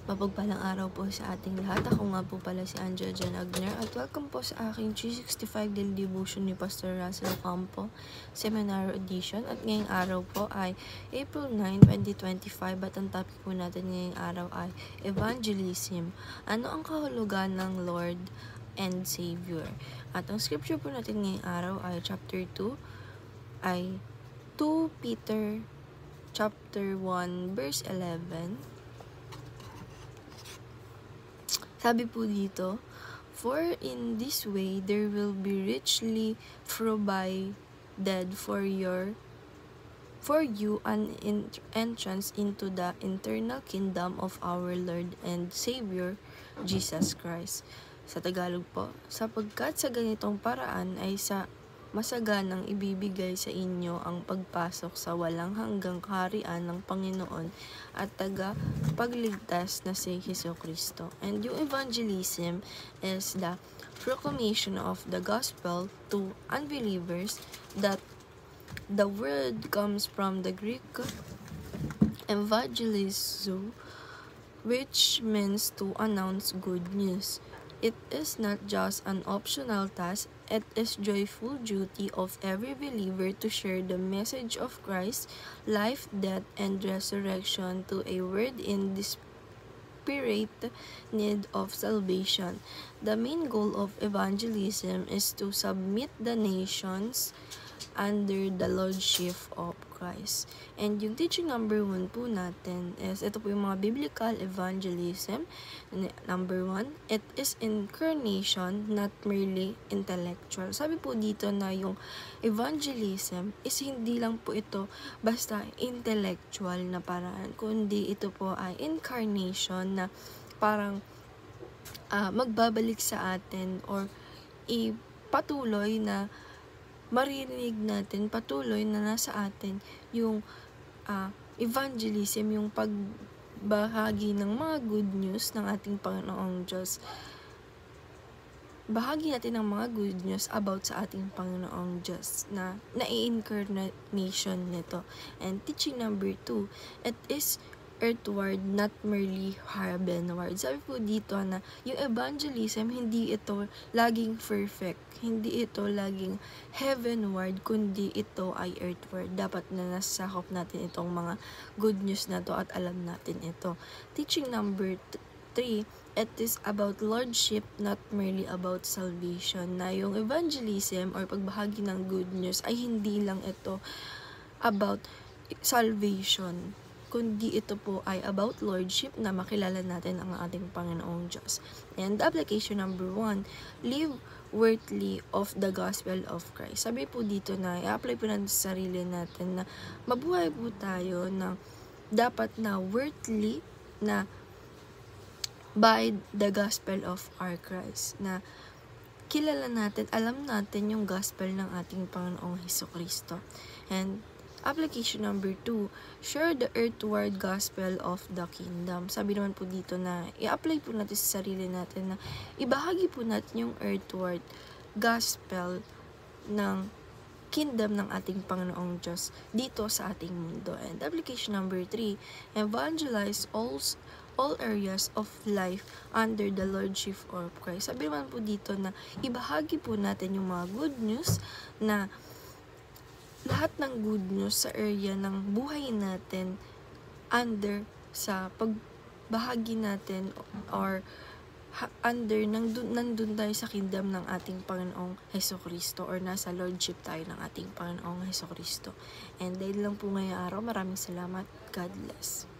Mapagpalang araw po sa ating lahat. Ako nga po pala si Angela Jan Agner at welcome po sa aking 365 Daily Devotion ni Pastor Russell Campo Seminar Edition. At ngayong araw po ay April 9, 2025 at ang topic po natin ngayong araw ay Evangelism. Ano ang kahulugan ng Lord and Savior? At ang scripture po natin ngayong araw ay chapter 2 ay 2 Peter chapter 1 verse 11. Sabi po dito, for in this way there will be richly provided for you an entrance into the eternal kingdom of our Lord and Savior Jesus Christ. Sa Tagalog po, sapagkat sa ganitong paraan ay sa masaganang ibibigay sa inyo ang pagpasok sa walang hanggang kaharian ng Panginoon at tagapagligtas na si Jesucristo. And yung evangelism is the proclamation of the gospel to unbelievers. That the word comes from the Greek evangelizo, which means to announce good news. It is not just an optional task, it is joyful duty of every believer to share the message of Christ's life, death, and resurrection to a world in desperate need of salvation. The main goal of evangelism is to submit the nations under the Lordship of Christ. And yung teaching number 1 po natin is, ito po yung mga biblical evangelism. Number 1, it is incarnation, not merely intellectual. Sabi po dito na yung evangelism is hindi lang po ito basta intellectual na paraan, kundi ito po ay incarnation na parang magbabalik sa atin or patuloy na maririnig natin, patuloy na nasa atin yung evangelism, yung pagbahagi ng mga good news ng ating Panginoong Diyos. Bahagi natin ng mga good news about sa ating Panginoong Diyos na na-incarnation nito. And teaching number 2, it is earthward, not merely heavenward. Sabi po dito na yung evangelism, hindi ito laging perfect, hindi ito laging heavenward, kundi ito ay earthward. Dapat na nasakop natin itong mga good news na to at alam natin ito. Teaching number 3, it is about lordship, not merely about salvation. Na yung evangelism or pagbahagi ng good news ay hindi lang ito about salvation, kundi ito po ay about lordship, na makilala natin ang ating Panginoong Diyos. And application number 1, live worthily of the gospel of Christ. Sabi po dito na i-apply po natin sa sarili natin na mabuhay po tayo na dapat na worthily na by the gospel of our Christ, na kilala natin, alam natin yung gospel ng ating Panginoong Jesucristo. And application number 2, share the earthward gospel of the kingdom. Sabi naman po dito na i-apply po natin sa sarili natin na ibahagi po natin yung earthward gospel ng kingdom ng ating Panginoong Diyos dito sa ating mundo. And application number 3, evangelize all areas of life under the Lordship of Christ. Sabi naman po dito na ibahagi po natin yung mga good news, na lahat ng good news sa area ng buhay natin under sa pagbahagi natin or under nandun tayo sa kingdom ng ating Panginoong Jesucristo or nasa lordship tayo ng ating Panginoong Jesucristo. And dahil lang po ngayong araw, maraming salamat. God bless.